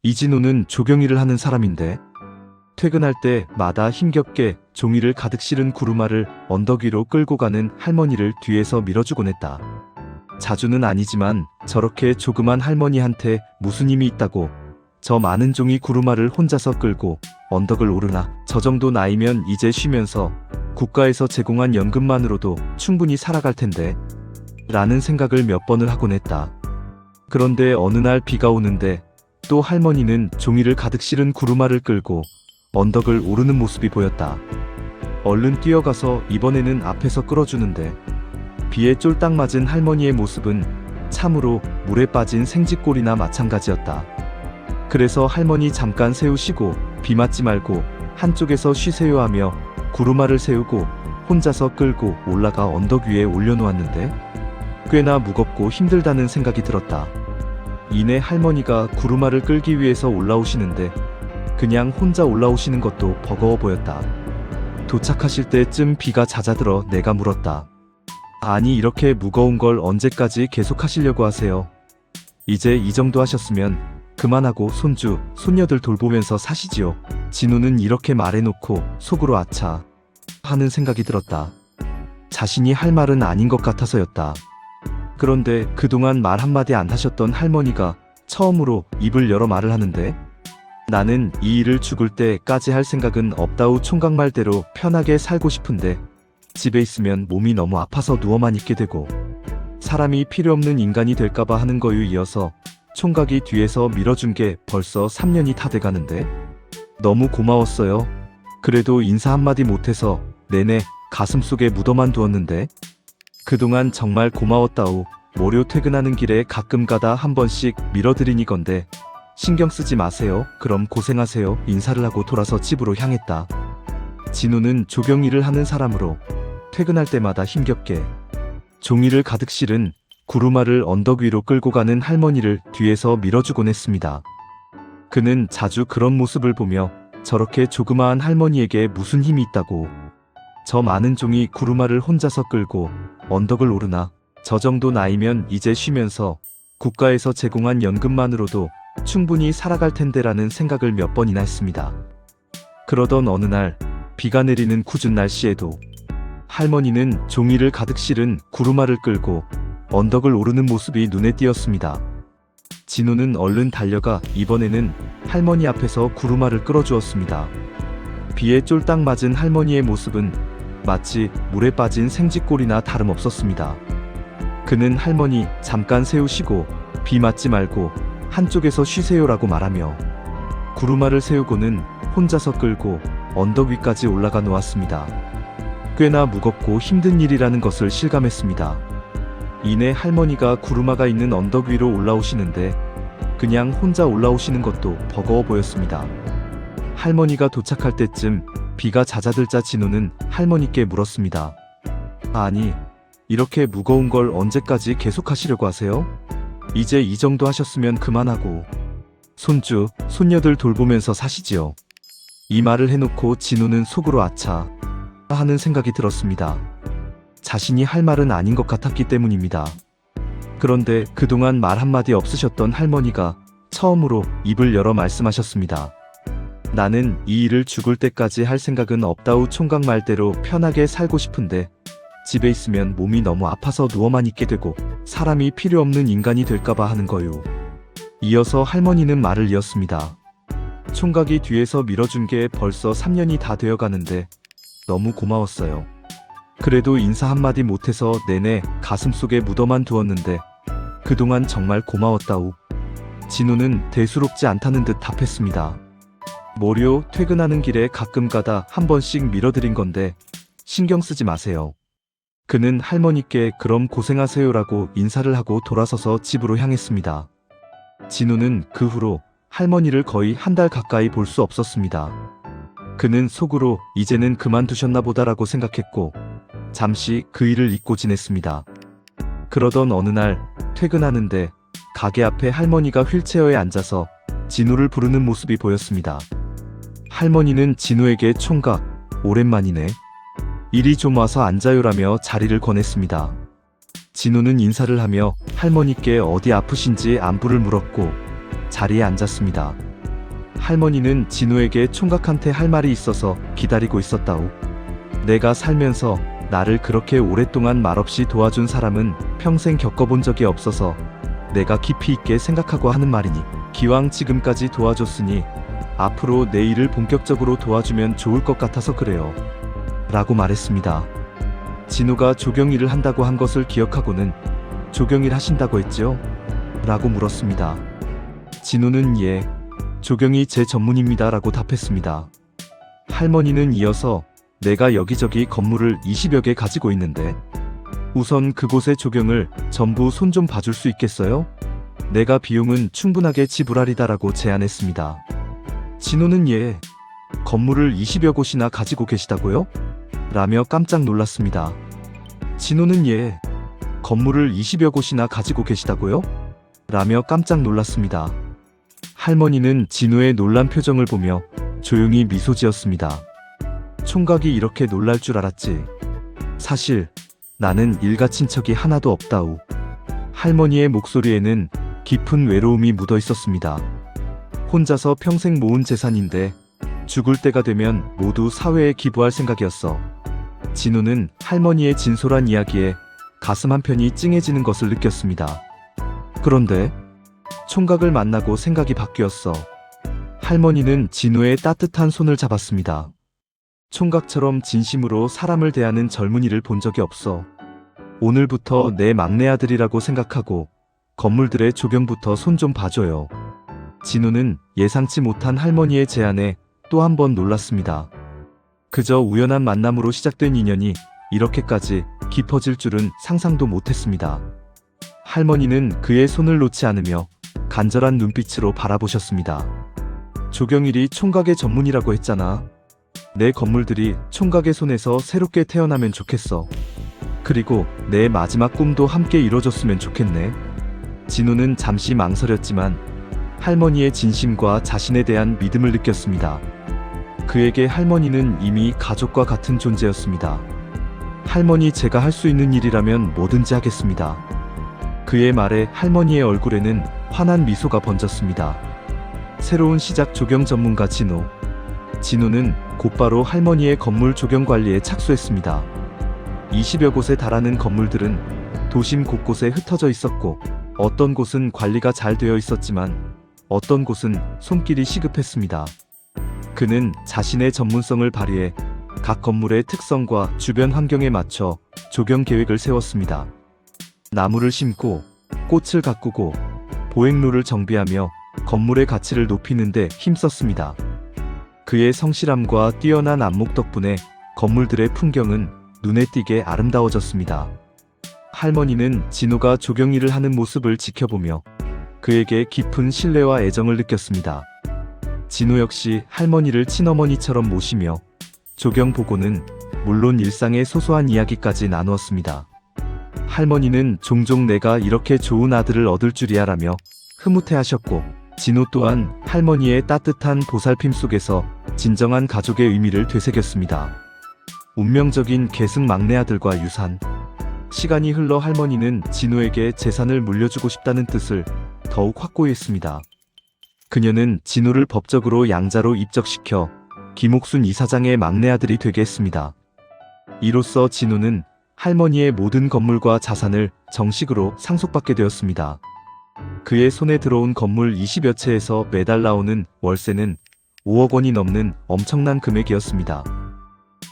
이진호는 조경일을 하는 사람인데 퇴근할 때마다 힘겹게 종이를 가득 실은 구루마를 언덕 위로 끌고 가는 할머니를 뒤에서 밀어주곤 했다. 자주는 아니지만 저렇게 조그만 할머니한테 무슨 힘이 있다고 저 많은 종이 구루마를 혼자서 끌고 언덕을 오르나. 저 정도 나이면 이제 쉬면서 국가에서 제공한 연금만으로도 충분히 살아갈 텐데 라는 생각을 몇 번을 하곤 했다. 그런데 어느 날 비가 오는데 또 할머니는 종이를 가득 실은 구루마를 끌고 언덕을 오르는 모습이 보였다. 얼른 뛰어가서 이번에는 앞에서 끌어주는데 비에 쫄딱 맞은 할머니의 모습은 참으로 물에 빠진 생쥐꼴이나 마찬가지였다. 그래서 할머니 잠깐 세우시고 비 맞지 말고 한쪽에서 쉬세요 하며 구루마를 세우고 혼자서 끌고 올라가 언덕 위에 올려놓았는데 꽤나 무겁고 힘들다는 생각이 들었다. 이내 할머니가 구루마를 끌기 위해서 올라오시는데 그냥 혼자 올라오시는 것도 버거워 보였다. 도착하실 때쯤 비가 잦아들어 내가 물었다. 아니 이렇게 무거운 걸 언제까지 계속 하시려고 하세요? 이제 이 정도 하셨으면 그만하고 손주, 손녀들 돌보면서 사시지요. 진호는 이렇게 말해놓고 속으로 아차 하는 생각이 들었다. 자신이 할 말은 아닌 것 같아서였다. 그런데 그동안 말 한마디 안 하셨던 할머니가 처음으로 입을 열어 말을 하는데 나는 이 일을 죽을 때까지 할 생각은 없다우 총각 말대로 편하게 살고 싶은데 집에 있으면 몸이 너무 아파서 누워만 있게 되고 사람이 필요 없는 인간이 될까봐 하는 거유. 이어서 총각이 뒤에서 밀어준 게 벌써 3년이 다 돼가는데 너무 고마웠어요. 그래도 인사 한마디 못해서 내내 가슴속에 묻어만 두었는데 그동안 정말 고마웠다우. 모료 퇴근하는 길에 가끔 가다 한 번씩 밀어드리니 건데 신경 쓰지 마세요. 그럼 고생하세요. 인사를 하고 돌아서 집으로 향했다. 진호는 조경일을 하는 사람으로 퇴근할 때마다 힘겹게 종이를 가득 실은 구루마를 언덕 위로 끌고 가는 할머니를 뒤에서 밀어주곤 했습니다. 그는 자주 그런 모습을 보며 저렇게 조그마한 할머니에게 무슨 힘이 있다고 저 많은 종이 구루마를 혼자서 끌고 언덕을 오르나. 저 정도 나이면 이제 쉬면서 국가에서 제공한 연금만으로도 충분히 살아갈 텐데라는 생각을 몇 번이나 했습니다. 그러던 어느 날 비가 내리는 궂은 날씨에도 할머니는 종이를 가득 실은 구루마를 끌고 언덕을 오르는 모습이 눈에 띄었습니다. 진호는 얼른 달려가 이번에는 할머니 앞에서 구루마를 끌어주었습니다. 비에 쫄딱 맞은 할머니의 모습은 마치 물에 빠진 생쥐꼴이나 다름없었습니다. 그는 할머니 잠깐 세우시고 비 맞지 말고 한쪽에서 쉬세요라고 말하며 구루마를 세우고는 혼자서 끌고 언덕 위까지 올라가 놓았습니다. 꽤나 무겁고 힘든 일이라는 것을 실감했습니다. 이내 할머니가 구루마가 있는 언덕 위로 올라오시는데 그냥 혼자 올라오시는 것도 버거워 보였습니다. 할머니가 도착할 때쯤 비가 잦아들자 진호는 할머니께 물었습니다. 아니 이렇게 무거운 걸 언제까지 계속 하시려고 하세요? 이제 이 정도 하셨으면 그만하고 손주, 손녀들 돌보면서 사시지요. 이 말을 해놓고 진호는 속으로 아차 하는 생각이 들었습니다. 자신이 할 말은 아닌 것 같았기 때문입니다. 그런데 그동안 말 한마디 없으셨던 할머니가 처음으로 입을 열어 말씀하셨습니다. 나는 이 일을 죽을 때까지 할 생각은 없다우 총각 말대로 편하게 살고 싶은데 집에 있으면 몸이 너무 아파서 누워만 있게 되고 사람이 필요 없는 인간이 될까봐 하는 거요. 이어서 할머니는 말을 이었습니다. 총각이 뒤에서 밀어준 게 벌써 3년이 다 되어가는데 너무 고마웠어요. 그래도 인사 한마디 못해서 내내 가슴속에 묻어만 두었는데 그동안 정말 고마웠다우. 진호는 대수롭지 않다는 듯 답했습니다. 모료 퇴근하는 길에 가끔 가다 한 번씩 밀어드린 건데 신경 쓰지 마세요. 그는 할머니께 그럼 고생하세요라고 인사를 하고 돌아서서 집으로 향했습니다. 진호는 그 후로 할머니를 거의 한 달 가까이 볼 수 없었습니다. 그는 속으로 이제는 그만두셨나 보다라고 생각했고 잠시 그 일을 잊고 지냈습니다. 그러던 어느 날 퇴근하는데 가게 앞에 할머니가 휠체어에 앉아서 진호를 부르는 모습이 보였습니다. 할머니는 진호에게 총각, 오랜만이네. 이리 좀 와서 앉아요라며 자리를 권했습니다. 진호는 인사를 하며 할머니께 어디 아프신지 안부를 물었고 자리에 앉았습니다. 할머니는 진우에게 총각한테 할 말이 있어서 기다리고 있었다오. 내가 살면서 나를 그렇게 오랫동안 말없이 도와준 사람은 평생 겪어본 적이 없어서 내가 깊이 있게 생각하고 하는 말이니 기왕 지금까지 도와줬으니 앞으로 내 일을 본격적으로 도와주면 좋을 것 같아서 그래요. 라고 말했습니다. 진우가 조경일을 한다고 한 것을 기억하고는 조경일 하신다고 했죠? 라고 물었습니다. 진우는 예, 조경이 제 전문입니다. 라고 답했습니다. 할머니는 이어서 내가 여기저기 건물을 20여 개 가지고 있는데 우선 그곳의 조경을 전부 손 좀 봐줄 수 있겠어요? 내가 비용은 충분하게 지불하리다라고 제안했습니다. 진우는 예, 건물을 20여 곳이나 가지고 계시다고요? 라며 깜짝 놀랐습니다. 진우는 예, 건물을 20여 곳이나 가지고 계시다고요? 라며 깜짝 놀랐습니다. 할머니는 진우의 놀란 표정을 보며 조용히 미소 지었습니다. 총각이 이렇게 놀랄 줄 알았지. 사실 나는 일가 친척이 하나도 없다우. 할머니의 목소리에는 깊은 외로움이 묻어 있었습니다. 혼자서 평생 모은 재산인데 죽을 때가 되면 모두 사회에 기부할 생각이었어. 진우는 할머니의 진솔한 이야기에 가슴 한편이 찡해지는 것을 느꼈습니다. 그런데 총각을 만나고 생각이 바뀌었어. 할머니는 진우의 따뜻한 손을 잡았습니다. 총각처럼 진심으로 사람을 대하는 젊은이를 본 적이 없어. 오늘부터 내 막내 아들이라고 생각하고 건물들의 조경부터 손 좀 봐줘요. 진우는 예상치 못한 할머니의 제안에 또 한 번 놀랐습니다. 그저 우연한 만남으로 시작된 인연이 이렇게까지 깊어질 줄은 상상도 못했습니다. 할머니는 그의 손을 놓지 않으며 간절한 눈빛으로 바라보셨습니다. 조경일이 총각의 전문이라고 했잖아. 내 건물들이 총각의 손에서 새롭게 태어나면 좋겠어. 그리고 내 마지막 꿈도 함께 이뤄졌으면 좋겠네. 진우는 잠시 망설였지만 할머니의 진심과 자신에 대한 믿음을 느꼈습니다. 그에게 할머니는 이미 가족과 같은 존재였습니다. 할머니, 제가 할 수 있는 일이라면 뭐든지 하겠습니다. 그의 말에 할머니의 얼굴에는 환한 미소가 번졌습니다. 새로운 시작 조경 전문가 진우. 진우는 곧바로 할머니의 건물 조경 관리에 착수했습니다. 20여 곳에 달하는 건물들은 도심 곳곳에 흩어져 있었고 어떤 곳은 관리가 잘 되어 있었지만 어떤 곳은 손길이 시급했습니다. 그는 자신의 전문성을 발휘해 각 건물의 특성과 주변 환경에 맞춰 조경 계획을 세웠습니다. 나무를 심고 꽃을 가꾸고 보행로를 정비하며 건물의 가치를 높이는 데 힘썼습니다. 그의 성실함과 뛰어난 안목 덕분에 건물들의 풍경은 눈에 띄게 아름다워졌습니다. 할머니는 진우가 조경일을 하는 모습을 지켜보며 그에게 깊은 신뢰와 애정을 느꼈습니다. 진우 역시 할머니를 친어머니처럼 모시며 조경 보고는 물론 일상의 소소한 이야기까지 나누었습니다. 할머니는 종종 내가 이렇게 좋은 아들을 얻을 줄이야 라며 흐뭇해하셨고 진우 또한 할머니의 따뜻한 보살핌 속에서 진정한 가족의 의미를 되새겼습니다. 운명적인 계승 막내 아들과 유산. 시간이 흘러 할머니는 진우에게 재산을 물려주고 싶다는 뜻을 더욱 확고히 했습니다. 그녀는 진우를 법적으로 양자로 입적시켜 김옥순 이사장의 막내 아들이 되게 했습니다. 이로써 진우는 할머니의 모든 건물과 자산을 정식으로 상속받게 되었습니다. 그의 손에 들어온 건물 20여 채에서 매달 나오는 월세는 5억 원이 넘는 엄청난 금액이었습니다.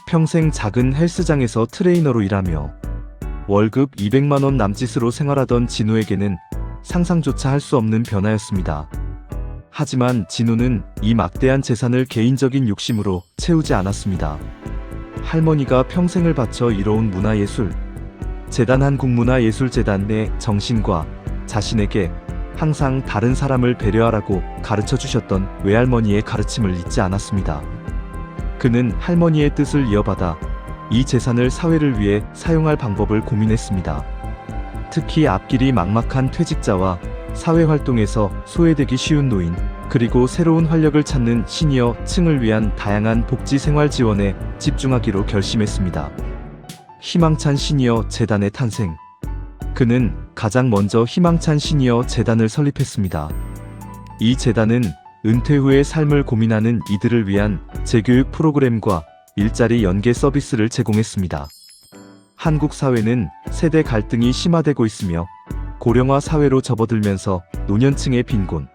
평생 작은 헬스장에서 트레이너로 일하며 월급 200만 원 남짓으로 생활하던 진우에게는 상상조차 할 수 없는 변화였습니다. 하지만 진우는 이 막대한 재산을 개인적인 욕심으로 채우지 않았습니다. 할머니가 평생을 바쳐 이뤄온 문화예술, 재단 한국문화예술재단 내 정신과 자신에게 항상 다른 사람을 배려하라고 가르쳐 주셨던 외할머니의 가르침을 잊지 않았습니다. 그는 할머니의 뜻을 이어받아 이 재산을 사회를 위해 사용할 방법을 고민했습니다. 특히 앞길이 막막한 퇴직자와 사회활동에서 소외되기 쉬운 노인, 그리고 새로운 활력을 찾는 시니어 층을 위한 다양한 복지 생활 지원에 집중하기로 결심했습니다. 희망찬 시니어 재단의 탄생. 그는 가장 먼저 희망찬 시니어 재단을 설립했습니다. 이 재단은 은퇴 후의 삶을 고민하는 이들을 위한 재교육 프로그램과 일자리 연계 서비스를 제공했습니다. 한국 사회는 세대 갈등이 심화되고 있으며 고령화 사회로 접어들면서 노년층의 빈곤,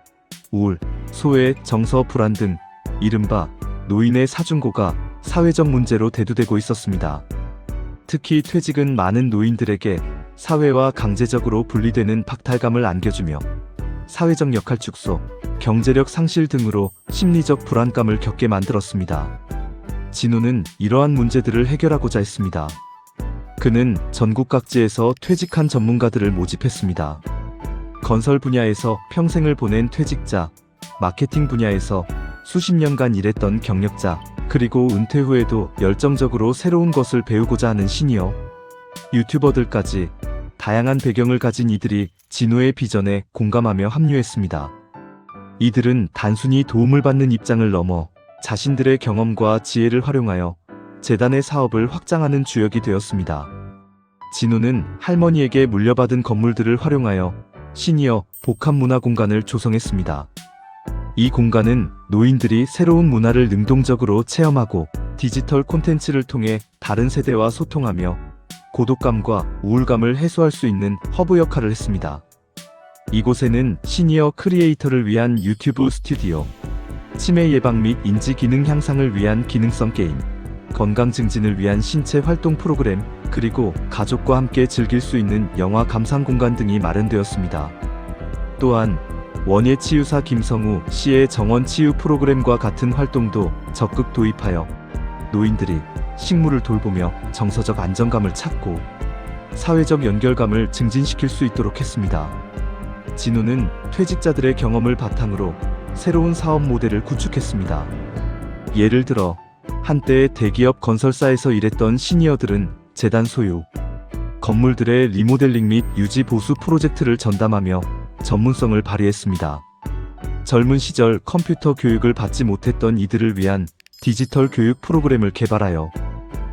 우울, 소외, 정서 불안 등 이른바 노인의 사중고가 사회적 문제로 대두되고 있었습니다. 특히 퇴직은 많은 노인들에게 사회와 강제적으로 분리되는 박탈감을 안겨주며 사회적 역할 축소, 경제력 상실 등으로 심리적 불안감을 겪게 만들었습니다. 진호는 이러한 문제들을 해결하고자 했습니다. 그는 전국 각지에서 퇴직한 전문가들을 모집했습니다. 건설 분야에서 평생을 보낸 퇴직자, 마케팅 분야에서 수십 년간 일했던 경력자, 그리고 은퇴 후에도 열정적으로 새로운 것을 배우고자 하는 시니어, 유튜버들까지 다양한 배경을 가진 이들이 진호의 비전에 공감하며 합류했습니다. 이들은 단순히 도움을 받는 입장을 넘어 자신들의 경험과 지혜를 활용하여 재단의 사업을 확장하는 주역이 되었습니다. 진호는 할머니에게 물려받은 건물들을 활용하여 시니어 복합문화 공간을 조성했습니다. 이 공간은 노인들이 새로운 문화를 능동적으로 체험하고 디지털 콘텐츠를 통해 다른 세대와 소통하며 고독감과 우울감을 해소할 수 있는 허브 역할을 했습니다. 이곳에는 시니어 크리에이터를 위한 유튜브 스튜디오, 치매 예방 및 인지 기능 향상을 위한 기능성 게임, 건강 증진을 위한 신체 활동 프로그램, 그리고 가족과 함께 즐길 수 있는 영화 감상 공간 등이 마련되었습니다. 또한 원예 치유사 김성우 씨의 정원 치유 프로그램과 같은 활동도 적극 도입하여 노인들이 식물을 돌보며 정서적 안정감을 찾고 사회적 연결감을 증진시킬 수 있도록 했습니다. 진호는 퇴직자들의 경험을 바탕으로 새로운 사업 모델을 구축했습니다. 예를 들어 한때 대기업 건설사에서 일했던 시니어들은 재단 소유, 건물들의 리모델링 및 유지 보수 프로젝트를 전담하며 전문성을 발휘했습니다. 젊은 시절 컴퓨터 교육을 받지 못했던 이들을 위한 디지털 교육 프로그램을 개발하여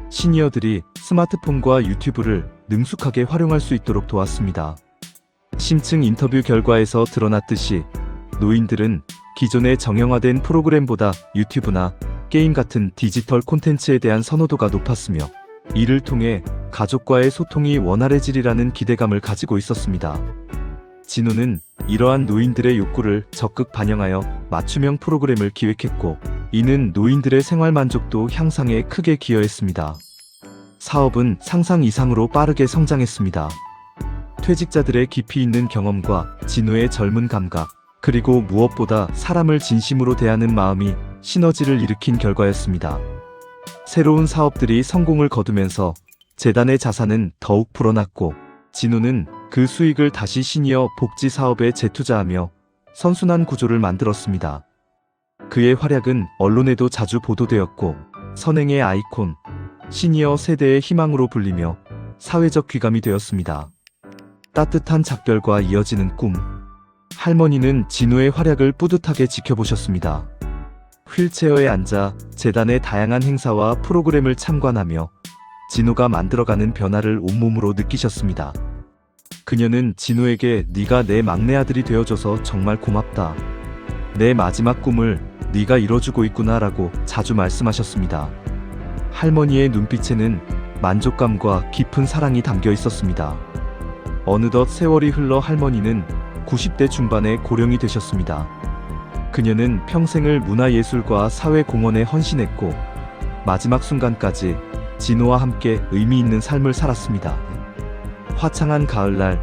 시니어들이 스마트폰과 유튜브를 능숙하게 활용할 수 있도록 도왔습니다. 심층 인터뷰 결과에서 드러났듯이 노인들은 기존의 정형화된 프로그램보다 유튜브나 게임 같은 디지털 콘텐츠에 대한 선호도가 높았으며 이를 통해 가족과의 소통이 원활해지리라는 기대감을 가지고 있었습니다. 진호는 이러한 노인들의 욕구를 적극 반영하여 맞춤형 프로그램을 기획했고 이는 노인들의 생활 만족도 향상에 크게 기여했습니다. 사업은 상상 이상으로 빠르게 성장했습니다. 퇴직자들의 깊이 있는 경험과 진호의 젊은 감각, 그리고 무엇보다 사람을 진심으로 대하는 마음이 시너지를 일으킨 결과였습니다. 새로운 사업들이 성공을 거두면서 재단의 자산은 더욱 불어났고 진호는 그 수익을 다시 시니어 복지 사업에 재투자하며 선순환 구조를 만들었습니다. 그의 활약은 언론에도 자주 보도되었고 선행의 아이콘, 시니어 세대의 희망으로 불리며 사회적 귀감이 되었습니다. 따뜻한 작별과 이어지는 꿈. 할머니는 진호의 활약을 뿌듯하게 지켜보셨습니다. 휠체어에 앉아 재단의 다양한 행사와 프로그램을 참관하며 진호가 만들어가는 변화를 온몸으로 느끼셨습니다. 그녀는 진호에게 네가 내 막내 아들이 되어줘서 정말 고맙다. 내 마지막 꿈을 네가 이뤄주고 있구나 라고 자주 말씀하셨습니다. 할머니의 눈빛에는 만족감과 깊은 사랑이 담겨 있었습니다. 어느덧 세월이 흘러 할머니는 90대 중반의 고령이 되셨습니다. 그녀는 평생을 문화예술과 사회공헌에 헌신했고 마지막 순간까지 진호와 함께 의미 있는 삶을 살았습니다. 화창한 가을날,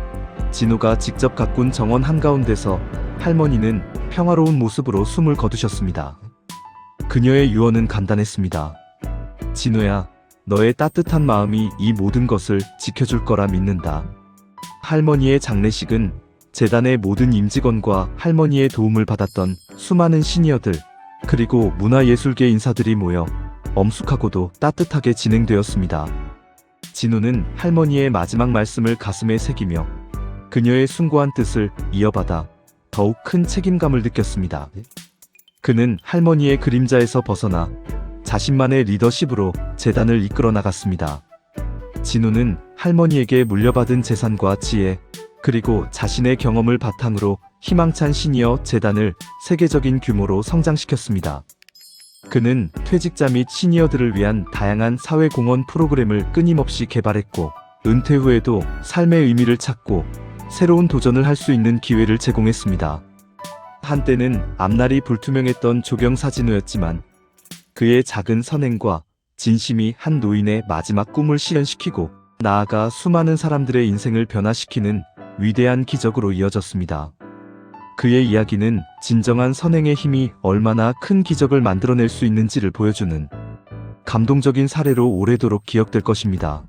진호가 직접 가꾼 정원 한가운데서 할머니는 평화로운 모습으로 숨을 거두셨습니다. 그녀의 유언은 간단했습니다. 진호야, 너의 따뜻한 마음이 이 모든 것을 지켜줄 거라 믿는다. 할머니의 장례식은 재단의 모든 임직원과 할머니의 도움을 받았던 수많은 시니어들, 그리고 문화예술계 인사들이 모여 엄숙하고도 따뜻하게 진행되었습니다. 진호는 할머니의 마지막 말씀을 가슴에 새기며 그녀의 숭고한 뜻을 이어받아 더욱 큰 책임감을 느꼈습니다. 그는 할머니의 그림자에서 벗어나 자신만의 리더십으로 재단을 이끌어 나갔습니다. 진호는 할머니에게 물려받은 재산과 지혜, 그리고 자신의 경험을 바탕으로 희망찬 시니어 재단을 세계적인 규모로 성장시켰습니다. 그는 퇴직자 및 시니어들을 위한 다양한 사회공헌 프로그램을 끊임없이 개발했고, 은퇴 후에도 삶의 의미를 찾고 새로운 도전을 할 수 있는 기회를 제공했습니다. 한때는 앞날이 불투명했던 조경사진호였지만 그의 작은 선행과 진심이 한 노인의 마지막 꿈을 실현시키고 나아가 수많은 사람들의 인생을 변화시키는 위대한 기적으로 이어졌습니다. 그의 이야기는 진정한 선행의 힘이 얼마나 큰 기적을 만들어낼 수 있는지를 보여주는 감동적인 사례로 오래도록 기억될 것입니다.